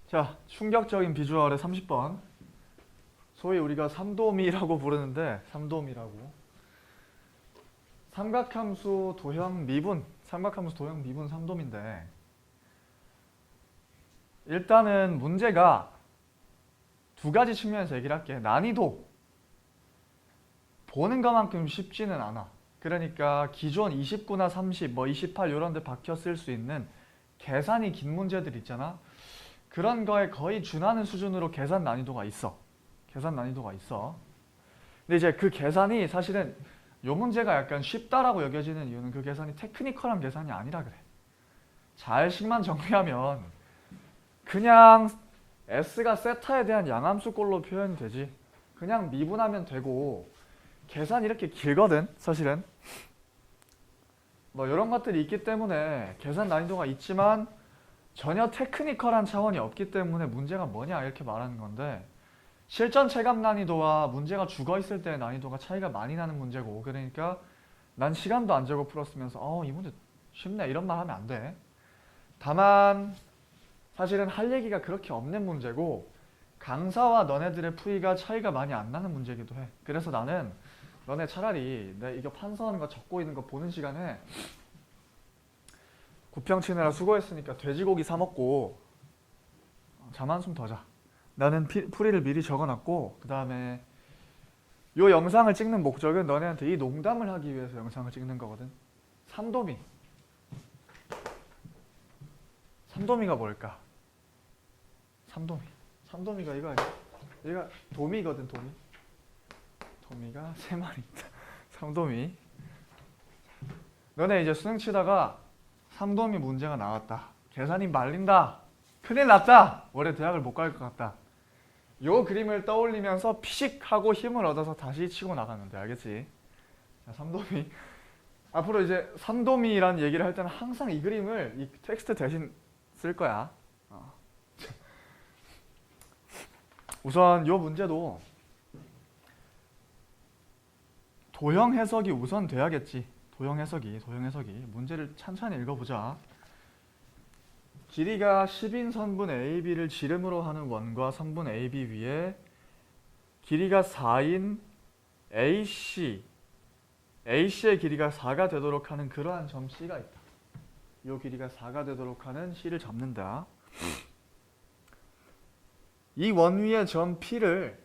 자, 충격적인 비주얼의 30번. 소위 우리가 삼도미라고 부르는데, 삼도미라고. 삼각함수 도형 미분, 삼각함수 도형 미분 삼도미인데, 일단은 문제가 두 가지 측면에서 얘기를 할게. 난이도. 보는 것만큼 쉽지는 않아. 그러니까 기존 29나 30, 28 이런 데 박혀 쓸 수 있는 계산이 긴 문제들 있잖아. 그런 거에 거의 준하는 수준으로 계산 난이도가 있어. 계산 난이도가 있어. 근데 이제 그 계산이 사실은 요 문제가 약간 쉽다라고 여겨지는 이유는 그 계산이 테크니컬한 계산이 아니라 그래. 잘식만 정리하면 그냥 S가 세타에 대한 양함수꼴로 표현이 되지. 그냥 미분하면 되고 계산이 이렇게 길거든 사실은. 뭐 이런 것들이 있기 때문에 계산 난이도가 있지만 전혀 테크니컬한 차원이 없기 때문에 문제가 뭐냐 이렇게 말하는 건데, 실전 체감 난이도와 문제가 죽어있을 때의 난이도가 차이가 많이 나는 문제고, 그러니까 난 시간도 안 재고 풀었으면서 이 문제 쉽네 이런 말 하면 안 돼. 다만 사실은 할 얘기가 그렇게 없는 문제고 강사와 너네들의 풀이가 차이가 많이 안 나는 문제이기도 해. 그래서 나는 너네 차라리 내 이거 판서하는 거 적고 있는 거 보는 시간에 구평 치느라 수고했으니까 돼지고기 사 먹고 잠 한숨 더 자. 나는 풀이를 미리 적어놨고, 그 다음에 요 영상을 찍는 목적은 너네한테 이 농담을 하기 위해서 영상을 찍는 거거든. 삼도미. 삼도미가 뭘까? 삼도미. 삼도미가 이거 아니야? 얘가 도미거든, 도미. 도미가 세 마리 있다. 삼도미. 너네 이제 수능 치다가 삼도미 문제가 나왔다. 계산이 말린다. 큰일 났다. 올해 대학을 못 갈 것 같다. 요 그림을 떠올리면서 피식하고 힘을 얻어서 다시 치고 나가면 돼. 알겠지? 자, 삼도미. 앞으로 이제 삼도미라는 얘기를 할 때는 항상 이 그림을 이 텍스트 대신 쓸 거야. 우선 요 문제도 도형 해석이 우선 돼야겠지. 도형 해석이. 문제를 찬찬히 읽어보자. 길이가 10인 선분 AB를 지름으로 하는 원과 선분 AB 위에 길이가 4인 AC의 길이가 4가 되도록 하는 그러한 점 C가 있다. 이 길이가 4가 되도록 하는 C를 잡는다. 이 원 위의 점 P를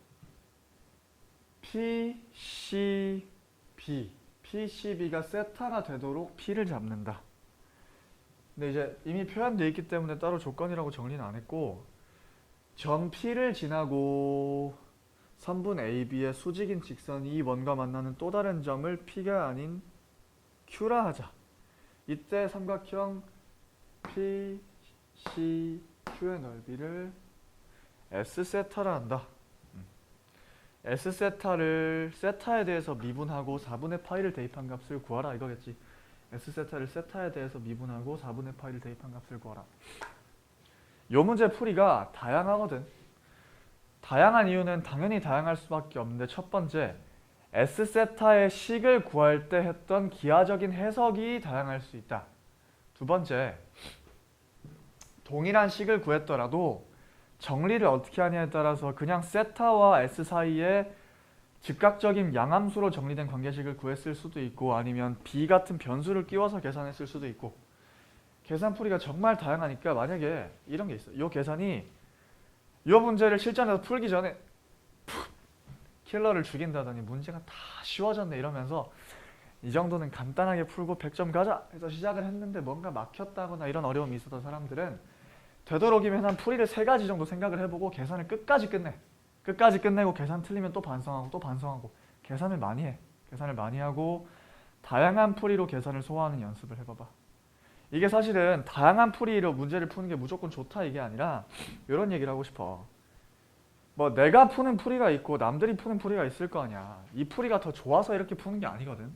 PCB가 세타가 되도록 P를 잡는다. 근데 이제 이미 표현되어 있기 때문에 따로 조건이라고 정리는 안 했고, 점 P를 지나고 선분 AB의 수직인 직선이 이 원과 만나는 또 다른 점을 P가 아닌 Q라 하자. 이때 삼각형 PCQ의 넓이를 S세타라 한다. S세타를 세타에 대해서 미분하고 4분의 파이를 대입한 값을 구하라 이거겠지. S세타를 세타에 대해서 미분하고 4분의 파이를 대입한 값을 구하라. 요 문제 풀이가 다양하거든. 다양한 이유는 당연히 다양할 수밖에 없는데, 첫 번째, S세타의 식을 구할 때 했던 기하적인 해석이 다양할 수 있다. 두 번째, 동일한 식을 구했더라도 정리를 어떻게 하냐에 따라서 그냥 세타와 S 사이에 즉각적인 양함수로 정리된 관계식을 구했을 수도 있고, 아니면 B 같은 변수를 끼워서 계산했을 수도 있고, 계산풀이가 정말 다양하니까 만약에 이런 게 있어. 이 계산이 이 문제를 실전에서 풀기 전에 킬러를 죽인다더니 문제가 다 쉬워졌네 이러면서 이 정도는 간단하게 풀고 100점 가자 해서 시작을 했는데 뭔가 막혔다거나 이런 어려움이 있었던 사람들은 되도록이면 한 풀이를 3가지 정도 생각을 해보고 계산을 끝까지 끝내. 끝까지 끝내고 계산 틀리면 또 반성하고 또 반성하고 계산을 많이 해. 계산을 많이 하고 다양한 풀이로 계산을 소화하는 연습을 해봐봐. 이게 사실은 다양한 풀이로 문제를 푸는 게 무조건 좋다 이게 아니라 이런 얘기를 하고 싶어. 뭐 내가 푸는 풀이가 있고 남들이 푸는 풀이가 있을 거 아니야. 이 풀이가 더 좋아서 이렇게 푸는 게 아니거든.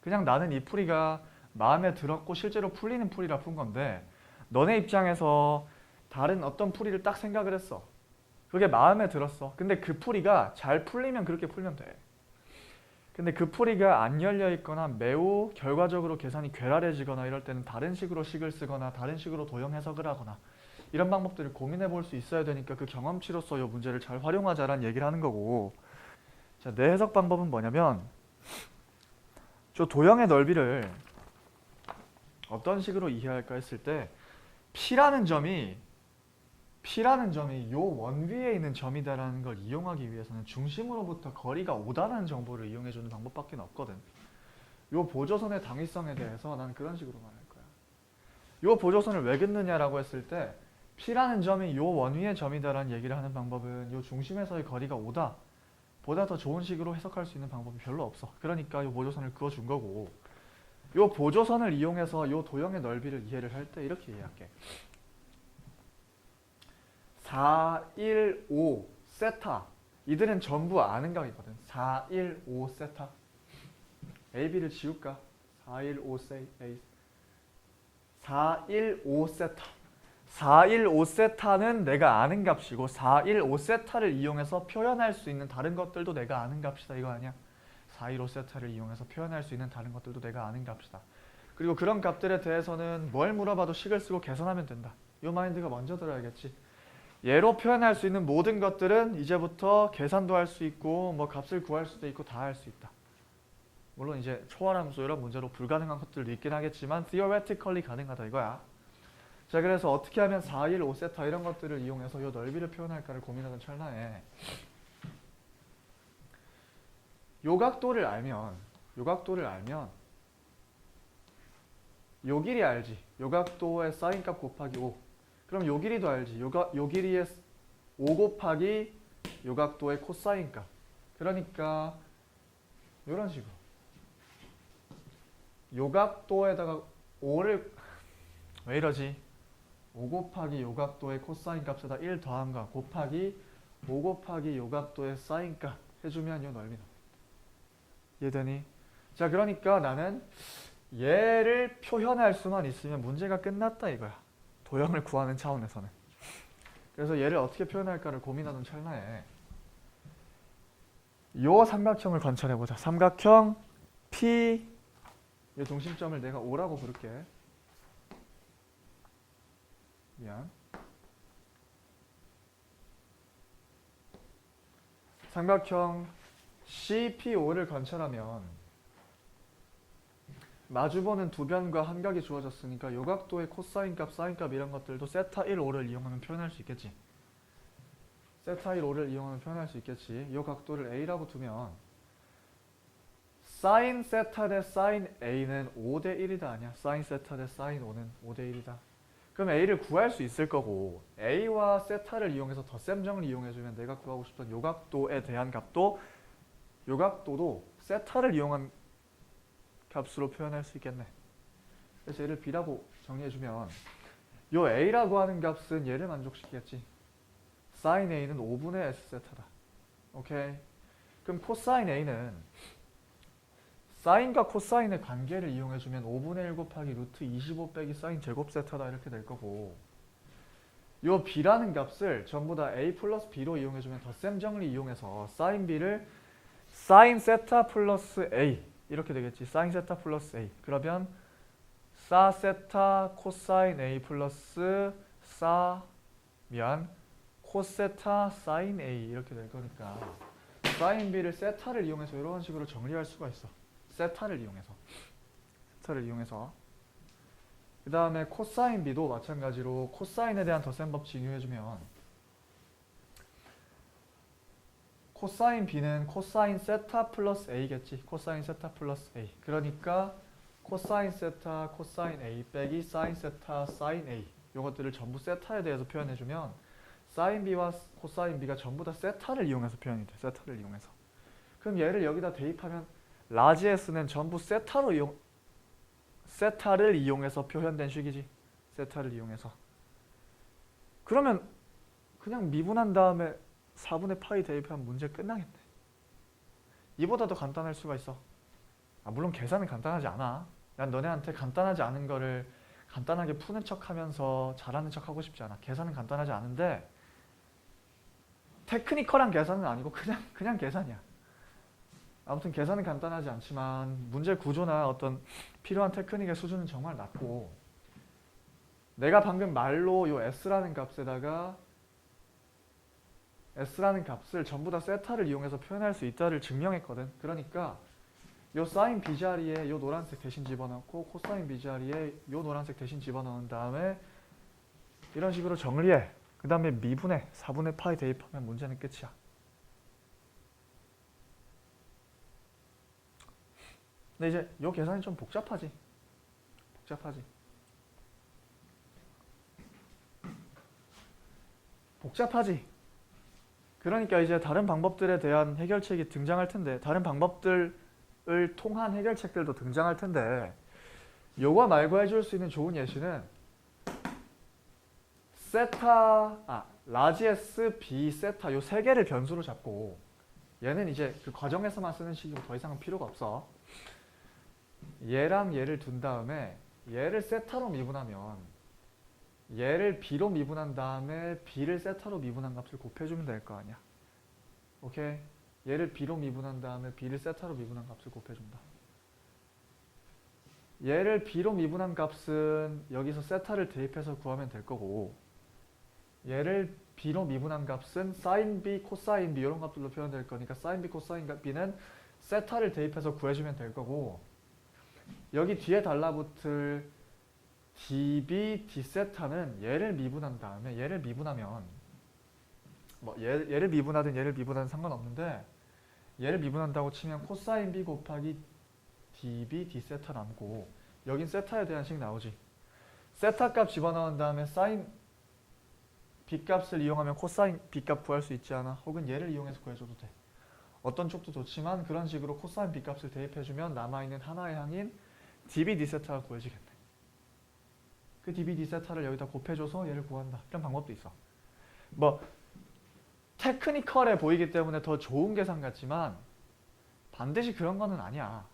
그냥 나는 이 풀이가 마음에 들었고 실제로 풀리는 풀이라 푼 건데, 너네 입장에서 다른 어떤 풀이를 딱 생각을 했어. 그게 마음에 들었어. 근데 그 풀이가 잘 풀리면 그렇게 풀면 돼. 근데 그 풀이가 안 열려 있거나 매우 결과적으로 계산이 괴랄해지거나 이럴 때는 다른 식으로 식을 쓰거나 다른 식으로 도형 해석을 하거나 이런 방법들을 고민해 볼 수 있어야 되니까 그 경험치로서 이 문제를 잘 활용하자라는 얘기를 하는 거고. 자, 내 해석 방법은 뭐냐면 저 도형의 넓이를 어떤 식으로 이해할까 했을 때 P라는 점이 요 원 위에 있는 점이다라는 걸 이용하기 위해서는 중심으로부터 거리가 5다라는 정보를 이용해주는 방법밖에 없거든. 요 보조선의 당위성에 대해서 난 그런 식으로 말할 거야. 요 보조선을 왜 긋느냐라고 했을 때 P라는 점이 요 원 위의 점이다라는 얘기를 하는 방법은 요 중심에서의 거리가 5다 보다 더 좋은 식으로 해석할 수 있는 방법이 별로 없어. 그러니까 요 보조선을 그어준 거고, 요 보조선을 이용해서 요 도형의 넓이를 이해를 할 때 이렇게 이해할게. 4, 1, 5 세타, 이들은 전부 아는 값이거든. 4, 1, 5 세타. A, B를 지울까? 4, 1, 5 A. 4, 1, 5 세타. 4, 1, 5 세타는 내가 아는 값이고 4, 1, 5 세타를 이용해서 표현할 수 있는 다른 것들도 내가 아는 값이다 이거 아니야? 4, 1, 5 세타를 이용해서 표현할 수 있는 다른 것들도 내가 아는 값이다. 그리고 그런 값들에 대해서는 뭘 물어봐도 식을 쓰고 계산하면 된다. 이 마인드가 먼저 들어야겠지. 얘로 표현할 수 있는 모든 것들은 이제부터 계산도 할 수 있고 뭐 값을 구할 수도 있고 다 할 수 있다. 물론 이제 초월함수 이런 문제로 불가능한 것들도 있긴 하겠지만 theoretically 가능하다 이거야. 자, 그래서 어떻게 하면 4, 1, 5 세타 이런 것들을 이용해서 이 넓이를 표현할까를 고민하던 찰나에 요 각도를 알면 요 길이 알지. 요 각도의 사인값 곱하기 5. 그럼 요 길이도 알지. 요 길이의 5 곱하기 요 각도의 코사인값. 그러니까 요런 식으로 요 각도에다가 5를 왜 이러지? 5 곱하기 요 각도의 코사인 값에다 1 더함과 곱하기 5 곱하기 요 각도의 사인 값 해주면 요 넓이 나와. 이해되니? 자, 그러니까 나는 얘를 표현할 수만 있으면 문제가 끝났다 이거야. 도형을 구하는 차원에서는. 그래서 얘를 어떻게 표현할까를 고민하는 찰나에 요 삼각형을 관찰해보자. 삼각형 P 이 중심점을 내가 O라고 부를게. 미안. 삼각형 CPO를 관찰하면 마주보는 두 변과 한 각이 주어졌으니까 요 각도의 코사인 값, 사인 값 이런 것들도 세타 1, 5를 이용하면 표현할 수 있겠지. 세타 1, 5를 이용하면 표현할 수 있겠지. 요 각도를 A라고 두면 사인 세타 대 사인 A는 5대 1이다 아니야. 사인 세타 대 사인 5는 5대 1이다. 그럼 A를 구할 수 있을 거고 A와 세타를 이용해서 덧셈정을 이용해주면 내가 구하고 싶던 요 각도에 대한 값도 요 각도도 세타를 이용한 값으로 표현할 수 있겠네. 그래서 얘를 B라고 정리해주면 요 A라고 하는 값은 얘를 만족시키겠지. 사인 A는 5분의 S 세타다. 오케이. 그럼 코사인 A는 사인과 코사인의 관계를 이용해주면 5분의 1 곱하기 루트 25 빼기 사인 제곱 세타다 이렇게 될 거고 요 B라는 값을 전부 다 A 플러스 B로 이용해주면 덧셈정리 이용해서 사인 B를 사인 세타 플러스 A 이렇게 되겠지. 사인 세타 플러스 A. 그러면 사 세타 코사인 A 플러스 코세타 사인 A 이렇게 될 거니까 사인 B를 세타를 이용해서 이런 식으로 정리할 수가 있어. 세타를 이용해서 그 다음에 코사인 B도 마찬가지로 코사인에 대한 덧셈법 진유해주면 코사인 B는 코사인 세타 플러스 A겠지. 코사인 세타 플러스 A. 그러니까 코사인 세타 코사인 A 빼기 사인 세타 사인 A 이것들을 전부 세타에 대해서 표현해주면 사인 B와 코사인 B가 전부 다 세타를 이용해서 표현이 돼. 세타를 이용해서. 그럼 얘를 여기다 대입하면 라지 S는 전부 세타를 이용해서 표현된 식이지. 세타를 이용해서. 그러면 그냥 미분한 다음에 4분의 파이 대입하면 문제 끝나겠네. 이보다 더 간단할 수가 있어. 물론 계산은 간단하지 않아. 난 너네한테 간단하지 않은 거를 간단하게 푸는 척 하면서 잘하는 척 하고 싶지 않아. 계산은 간단하지 않은데 테크니컬한 계산은 아니고 그냥 계산이야. 아무튼 계산은 간단하지 않지만 문제 구조나 어떤 필요한 테크닉의 수준은 정말 낮고 내가 방금 말로 요 s라는 값을 전부 다 세타를 이용해서 표현할 수 있다를 증명했거든. 그러니까 요 사인 b 자리에 요 노란색 대신 집어넣고 코사인 b 자리에 요 노란색 대신 집어넣은 다음에 이런 식으로 정리해. 그 다음에 미분해 4분의 파이 대입하면 문제는 끝이야. 근데 이제 요 계산이 좀 복잡하지. 그러니까 이제 다른 방법들에 대한 해결책이 등장할 텐데, 다른 방법들을 통한 해결책들도 등장할 텐데, 요거 말고 해줄 수 있는 좋은 예시는 라지 S, B, 세타 요 세 개를 변수로 잡고, 얘는 이제 그 과정에서만 쓰는 식이고 더 이상은 필요가 없어. 얘랑 얘를 둔 다음에 얘를 세타로 미분하면 얘를 b로 미분한 다음에 b를 세타로 미분한 값을 곱해주면 될 거 아니야. 오케이? 얘를 b로 미분한 다음에 b를 세타로 미분한 값을 곱해준다. 얘를 b로 미분한 값은 여기서 세타를 대입해서 구하면 될 거고, 얘를 b로 미분한 값은 sin b, 코사인 b 이런 값들로 표현될 거니까 sin b, 코사인 b는 세타를 대입해서 구해주면 될 거고, 여기 뒤에 달라붙을 db, d세타는 얘를 미분한 다음에 얘를 미분하면 뭐 얘를 미분하든 얘를 미분하든 상관없는데, 얘를 미분한다고 치면 코사인 b 곱하기 db, d세타 남고, 여긴 세타에 대한 식 나오지. 세타 값 집어넣은 다음에 사인 b 값을 이용하면 코사인 b 값 구할 수 있지 않아? 혹은 얘를 이용해서 구해줘도 돼. 어떤 쪽도 좋지만 그런 식으로 코사인 b 값을 대입해주면 남아있는 하나의 항인 db, d세타가 구해지겠네. 그 db, d세타를 여기다 곱해줘서 얘를 구한다. 이런 방법도 있어. 뭐 테크니컬해 보이기 때문에 더 좋은 계산 같지만 반드시 그런 거는 아니야.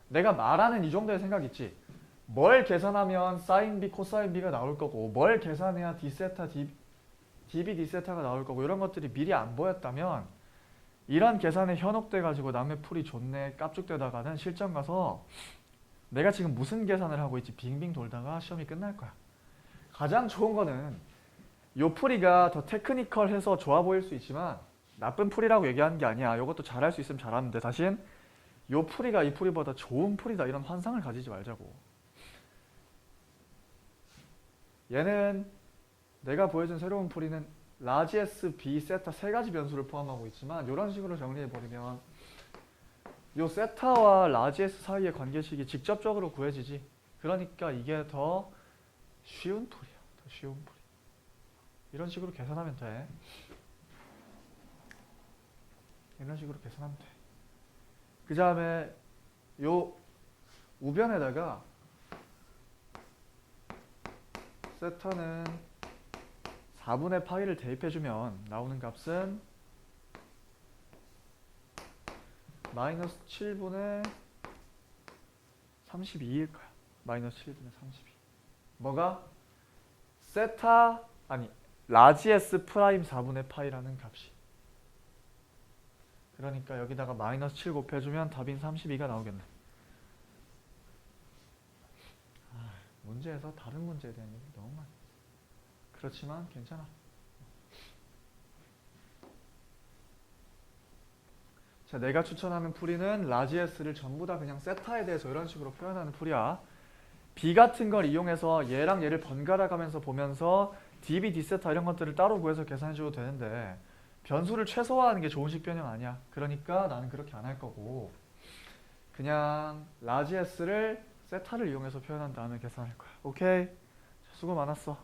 내가 말하는 이 정도의 생각 있지. 뭘 계산하면 sin b, 코사인 b가 나올 거고, 뭘 계산해야 d세타, db, d세타가 나올 거고, 이런 것들이 미리 안 보였다면 이런 계산에 현혹돼 가지고 남의 풀이 좋네 깝죽대다가는 실전 가서 내가 지금 무슨 계산을 하고 있지 빙빙 돌다가 시험이 끝날 거야. 가장 좋은 거는 요 풀이가 더 테크니컬해서 좋아 보일 수 있지만 나쁜 풀이라고 얘기하는 게 아니야. 요것도 잘할 수 있으면 잘하는데, 다신 요 풀이가 이 풀이보다 좋은 풀이다 이런 환상을 가지지 말자고. 얘는 내가 보여준 새로운 풀이는 라지 S, B, 세타 세 가지 변수를 포함하고 있지만 이런 식으로 정리해버리면 요 세타와 라지 S 사이의 관계식이 직접적으로 구해지지. 그러니까 이게 더 쉬운 풀이야. 더 쉬운 풀이. 이런 식으로 계산하면 돼. 이런 식으로 계산하면 돼. 그 다음에 요 우변에다가 세타는 4분의 파이를 대입해주면 나오는 값은 마이너스 7분의 32일 거야. 마이너스 7분의 32. 뭐가? 세타, 아니 라지 S 프라임 4분의 파이라는 값이. 그러니까 여기다가 마이너스 7 곱해주면 답인 32가 나오겠네. 문제에서 다른 문제에 대한 얘기 너무 많이. 그렇지만 괜찮아. 자, 내가 추천하는 풀이는 라지 S를 전부 다 그냥 세타에 대해서 이런 식으로 표현하는 풀이야. B 같은 걸 이용해서 얘랑 얘를 번갈아 가면서 보면서 dB, d세타 이런 것들을 따로 구해서 계산해줘도 되는데 변수를 최소화하는 게 좋은 식변형 아니야. 그러니까 나는 그렇게 안 할 거고 그냥 라지 S를 세타를 이용해서 표현한 다음에 계산할 거야. 오케이? 수고 많았어.